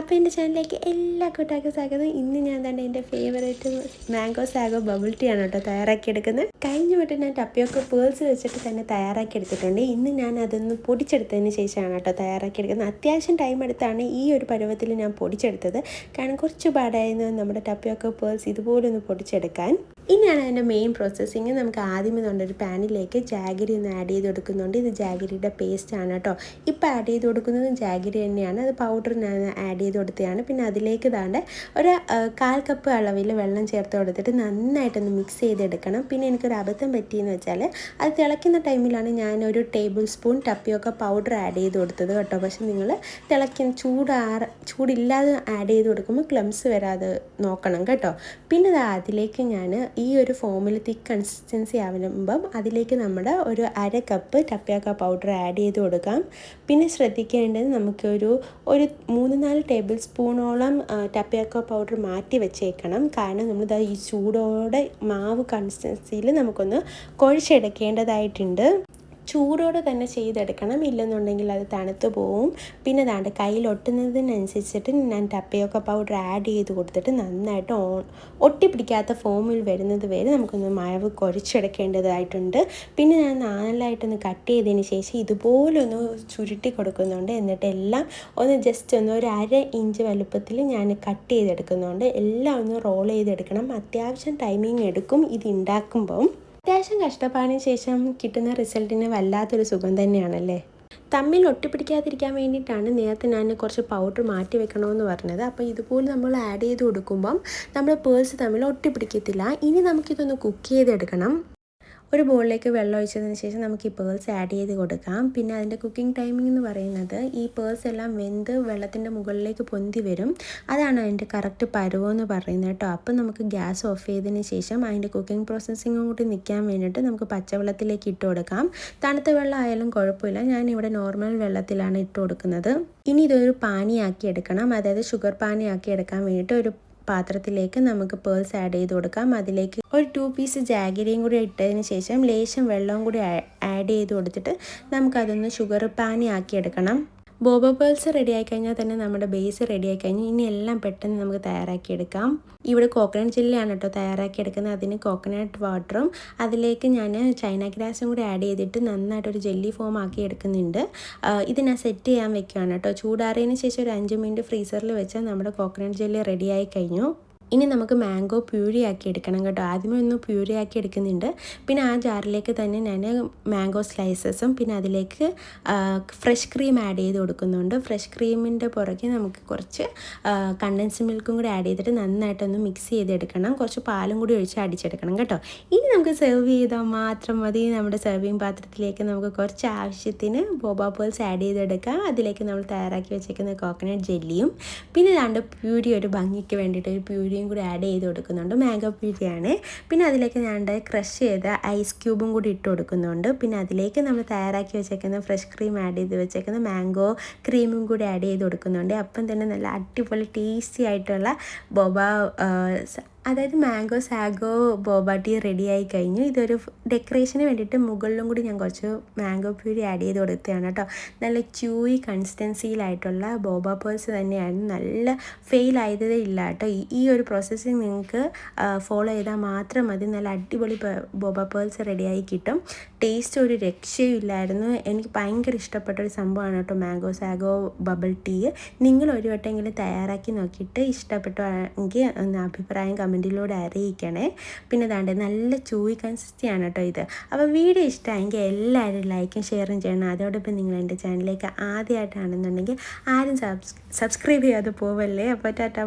അപ്പോൾ എൻ്റെ ചാനലിലേക്ക് എല്ലാ കൂട്ടാർക്കും സ്വാഗതം. ഇന്ന് ഞാൻ തന്നെ എൻ്റെ favourite mango sago bubble tea ആണ് കേട്ടോ തയ്യാറാക്കിയെടുക്കുന്നത്. കഴിഞ്ഞ വട്ടം ഞാൻ ടപ്പിയോക്ക പേൾസ് വെച്ചിട്ട് തന്നെ തയ്യാറാക്കിയെടുത്തിട്ടുണ്ട്. ഇന്ന് ഞാൻ അതൊന്ന് പൊടിച്ചെടുത്തതിന് ശേഷമാണ് കേട്ടോ തയ്യാറാക്കിയെടുക്കുന്നത്. അത്യാവശ്യം ടൈം എടുത്താണ് ഈ ഒരു പരുവത്തിൽ ഞാൻ പൊടിച്ചെടുത്തത്. കാരണം കുറച്ച് പാടായിരുന്നു നമ്മുടെ ടപ്പിയോക്ക പേൾസ് ഇതുപോലെ ഒന്ന് പൊടിച്ചെടുക്കാൻ. ഇനിയാണ് അതിൻ്റെ മെയിൻ പ്രോസസ്സിങ്. നമുക്ക് ആദ്യമേ കൊണ്ടൊരു പാനിലേക്ക് ജാഗരി ഒന്ന് ആഡ് ചെയ്ത് കൊടുക്കുന്നുണ്ട്. ഇത് ജാഗരിയുടെ പേസ്റ്റാണ് കേട്ടോ. ഇപ്പോൾ ആഡ് ചെയ്ത് കൊടുക്കുന്നത് ജാഗരി തന്നെയാണ്. അത് പൗഡർ ഞാൻ ആഡ് ചെയ്ത് കൊടുത്തതാണ്. പിന്നെ അതിലേക്ക് താണ്ട് ഒരു 1/4 കപ്പ് അളവിൽ വെള്ളം ചേർത്ത് കൊടുത്തിട്ട് നന്നായിട്ടൊന്ന് മിക്സ് ചെയ്തെടുക്കണം. പിന്നെ എനിക്കൊരു അബദ്ധം പറ്റിയെന്ന് വെച്ചാൽ അത് തിളയ്ക്കുന്ന ടൈമിലാണ് ഞാൻ ഒരു ടേബിൾ സ്പൂൺ ടപ്പിയോക്ക പൗഡർ ആഡ് ചെയ്ത് കൊടുത്തത് കേട്ടോ. പക്ഷെ നിങ്ങൾ ചൂടില്ലാതെ ആഡ് ചെയ്ത് കൊടുക്കുമ്പോൾ ക്ലംസ് വരാതെ നോക്കണം കേട്ടോ. പിന്നെ അതിലേക്ക് ഞാൻ ഈ ഒരു ഫോമിൽ തിക്ക് കൺസിസ്റ്റൻസി ആവുമ്പം അതിലേക്ക് നമ്മുടെ ഒരു 1/2 കപ്പ് ടപ്പിയോക്ക പൗഡർ ആഡ് ചെയ്ത് കൊടുക്കാം. പിന്നെ ശ്രദ്ധിക്കേണ്ടത് നമുക്കൊരു 3-4 ടേബിൾ സ്പൂണോളം ടപ്പിയോക്ക പൗഡർ മാറ്റി വെച്ചേക്കണം. കാരണം നമ്മളിത് ഈ ചൂടോടെ മാവ് കൺസിസ്റ്റൻസിയിൽ നമുക്കൊന്ന് കുഴച്ചെടുക്കേണ്ടതായിട്ടുണ്ട്. ചൂടോടെ തന്നെ ചെയ്തെടുക്കണം, ഇല്ലെന്നുണ്ടെങ്കിൽ അത് തണുത്ത് പോവും. പിന്നെ അതാണ്ട് കയ്യിലൊട്ടുന്നതിനനുസരിച്ചിട്ട് ഞാൻ ടപ്പിയോക്ക പൗഡർ ആഡ് ചെയ്ത് കൊടുത്തിട്ട് നന്നായിട്ട് ഒട്ടിപ്പിടിക്കാത്ത ഫോമിൽ വരുന്നത് വരെ നമുക്കൊന്ന് മാവ് കുഴച്ചെടുക്കേണ്ടതായിട്ടുണ്ട്. പിന്നെ ഞാൻ നാലായിട്ടൊന്ന് കട്ട് ചെയ്തതിന് ശേഷം ഇതുപോലെ ഒന്ന് ചുരുട്ടി കൊടുക്കുന്നുണ്ട്. എന്നിട്ട് എല്ലാം ഒന്ന് ജസ്റ്റ് ഒന്ന് ഒരു 1/2 ഇഞ്ച് വലുപ്പത്തിൽ ഞാൻ കട്ട് ചെയ്തെടുക്കുന്നുണ്ട്. എല്ലാം ഒന്ന് റോൾ ചെയ്തെടുക്കണം. അത്യാവശ്യം ടൈമിങ് എടുക്കും ഇത് ഉണ്ടാക്കുമ്പം. അത്യാവശ്യം കഷ്ടപ്പാടിന് ശേഷം കിട്ടുന്ന റിസൾട്ടിന് വല്ലാത്തൊരു സുഖം തന്നെയാണല്ലേ. തമ്മിൽ ഒട്ടിപ്പിടിക്കാതിരിക്കാൻ വേണ്ടിയിട്ടാണ് നേരത്തെ ഞാൻ കുറച്ച് പൗഡർ മാറ്റി വെക്കണമെന്ന് പറഞ്ഞത്. അപ്പോൾ ഇതുപോലെ നമ്മൾ ആഡ് ചെയ്ത് കൊടുക്കുമ്പം നമ്മുടെ പേഴ്സ് തമ്മിൽ ഒട്ടിപ്പിടിക്കത്തില്ല. ഇനി നമുക്കിതൊന്ന് കുക്ക് ചെയ്തെടുക്കണം. ഒരു ബോളിലേക്ക് വെള്ളം ഒഴിച്ചതിന് ശേഷം നമുക്ക് ഈ പേഴ്സ് ആഡ് ചെയ്ത് കൊടുക്കാം. പിന്നെ അതിൻ്റെ കുക്കിംഗ് ടൈമിംഗ് എന്ന് പറയുന്നത് ഈ പേഴ്സ് എല്ലാം വെന്ത് വെള്ളത്തിൻ്റെ മുകളിലേക്ക് പൊന്തി വരും. അതാണ് അതിൻ്റെ കറക്റ്റ് പരുവമെന്ന് പറയുന്നത് കേട്ടോ. അപ്പം നമുക്ക് ഗ്യാസ് ഓഫ് ചെയ്തതിന് ശേഷം അതിൻ്റെ കുക്കിംഗ് പ്രോസസ്സിങ്ങും കൂടി നിൽക്കാൻ വേണ്ടിയിട്ട് നമുക്ക് പച്ചവെള്ളത്തിലേക്ക് ഇട്ട് കൊടുക്കാം. തണുത്ത വെള്ളം ആയാലും കുഴപ്പമില്ല. ഞാനിവിടെ നോർമൽ വെള്ളത്തിലാണ് ഇട്ട് കൊടുക്കുന്നത്. ഇനി ഇതൊരു പാനിയാക്കി എടുക്കണം. അതായത് ഷുഗർ പാനിയാക്കി എടുക്കാൻ വേണ്ടിയിട്ട് ഒരു പാത്രത്തിലേക്ക് നമുക്ക് പേഴ്സ് ആഡ് ചെയ്ത് കൊടുക്കാം. അതിലേക്ക് ഒരു 2 പീസ് ജാഗരിയും കൂടി ഇട്ടതിന് ശേഷം ലേശം വെള്ളവും കൂടി ആഡ് ചെയ്ത് കൊടുത്തിട്ട് നമുക്കതൊന്ന് ഷുഗർ പാനി ആക്കി എടുക്കണം. ബോബോ പേൾസ് റെഡി ആയി കഴിഞ്ഞാൽ തന്നെ നമ്മുടെ ബേസ് റെഡി ആയി കഴിഞ്ഞു. ഇനി എല്ലാം പെട്ടെന്ന് നമുക്ക് തയ്യാറാക്കിയെടുക്കാം. ഇവിടെ കോക്കനട്ട് ജെല്ലിയാണ് കേട്ടോ തയ്യാറാക്കിയെടുക്കുന്നത്. അതിന് കോക്കനട്ട് വാട്ടറും അതിലേക്ക് ഞാൻ ചൈന ഗ്രാസും കൂടി ആഡ് ചെയ്തിട്ട് നന്നായിട്ടൊരു ജെല്ലി ഫോം ആക്കി എടുക്കുന്നുണ്ട്. ഇത് ഞാൻ സെറ്റ് ചെയ്യാൻ വെക്കുകയാണ് കേട്ടോ. ചൂടാറിയതിന് ശേഷം ഒരു 5 മിനിറ്റ് ഫ്രീസറിൽ വെച്ചാൽ നമ്മുടെ കോക്കനട്ട് ജെല്ലി റെഡി ആയി കഴിഞ്ഞു. ഇനി നമുക്ക് മാംഗോ പ്യൂരി ആക്കി എടുക്കണം കേട്ടോ. ആദ്യമേ ഒന്ന് പ്യൂരി ആക്കി എടുക്കുന്നുണ്ട്. പിന്നെ ആ ജാറിലേക്ക് തന്നെ ഞാൻ മാംഗോ സ്ലൈസസും പിന്നെ അതിലേക്ക് ഫ്രഷ് ക്രീം ആഡ് ചെയ്ത് കൊടുക്കുന്നുണ്ട്. ഫ്രഷ് ക്രീമിൻ്റെ പുറകെ നമുക്ക് കുറച്ച് കണ്ടൻസ്ഡ് മിൽക്കും കൂടി ആഡ് ചെയ്തിട്ട് നന്നായിട്ടൊന്ന് മിക്സ് ചെയ്തെടുക്കണം. കുറച്ച് പാലും കൂടി ഒഴിച്ച് അടിച്ചെടുക്കണം കേട്ടോ. ഇനി നമുക്ക് സെർവ് ചെയ്താൽ മാത്രം മതി. നമ്മുടെ സെർവിങ് പാത്രത്തിലേക്ക് നമുക്ക് കുറച്ച് ആവശ്യത്തിന് ബോബോ പേൾസ് ആഡ് ചെയ്തെടുക്കാം. അതിലേക്ക് നമ്മൾ തയ്യാറാക്കി വെച്ചേക്കുന്ന കോക്കനട്ട് ജെല്ലിയും പിന്നെ രണ്ട് പ്യൂരി ഒരു ഭംഗിക്ക് വേണ്ടിയിട്ട് ഒരു പ്യൂരി കൂടി ആഡ് ചെയ്ത് കൊടുക്കുന്നുണ്ട്. മാംഗോ പ്യൂരിയാണ്. പിന്നെ അതിലേക്ക് ഞാൻ ക്രഷ് ചെയ്ത ഐസ് ക്യൂബും കൂടി ഇട്ട് കൊടുക്കുന്നുണ്ട്. പിന്നെ അതിലേക്ക് നമ്മൾ തയ്യാറാക്കി വെച്ചേക്കുന്ന ഫ്രഷ് ക്രീം ആഡ് ചെയ്ത് വെച്ചേക്കുന്ന മാംഗോ ക്രീമും കൂടി ആഡ് ചെയ്ത് കൊടുക്കുന്നുണ്ട്. അപ്പം തന്നെ നല്ല അടിപൊളി ടേസ്റ്റി ആയിട്ടുള്ള അതായത് മാംഗോ സാഗോ ബോബ ടീ റെഡിയായി കഴിഞ്ഞു. ഇതൊരു ഡെക്കറേഷന് വേണ്ടിയിട്ട് മുകളിലും കൂടി ഞാൻ കുറച്ച് മാംഗോ പ്യൂരി ആഡ് ചെയ്ത് കൊടുത്തതാണ് കേട്ടോ. നല്ല ച്യൂയി കൺസിസ്റ്റൻസിയിലായിട്ടുള്ള ബോബ പേൾസ് തന്നെയാണ്. നല്ല ഫെയിൽ ആയതേ ഇല്ല കേട്ടോ. ഈ ഒരു പ്രോസസ്സിങ് നിങ്ങൾക്ക് ഫോളോ ചെയ്താൽ മാത്രം മതി. നല്ല അടിപൊളി ബോബ പേൾസ് റെഡിയായി കിട്ടും. ടേസ്റ്റ് ഒരു രക്ഷയും ഇല്ലായിരുന്നു. എനിക്ക് ഭയങ്കര ഇഷ്ടപ്പെട്ടൊരു സംഭവമാണ് കേട്ടോ മാംഗോ സാഗോ ബബിൾ ടീ. നിങ്ങൾ ഒരു വട്ടമെങ്കിലും തയ്യാറാക്കി നോക്കിയിട്ട് ഇഷ്ടപ്പെട്ടെങ്കിൽ ഒന്ന് അഭിപ്രായം കമൻറ്റിലൂടെ അറിയിക്കണേ. പിന്നെ ദാണ്ട് നല്ല ചൂയി കൺസിസ്റ്റൻസിയാണ് കേട്ടോ ഇത്. അപ്പോൾ വീഡിയോ ഇഷ്ടമായെങ്കിൽ എല്ലാവരും ലൈക്കും ഷെയറും ചെയ്യണം. അതോടൊപ്പം നിങ്ങൾ എൻ്റെ ചാനലിലേക്ക് ആദ്യമായിട്ടാണെന്നുണ്ടെങ്കിൽ ആരും സബ്സ്ക്രൈബ് ചെയ്യാതെ പോവല്ലേ. അപ്പോൾ ടാറ്റാ.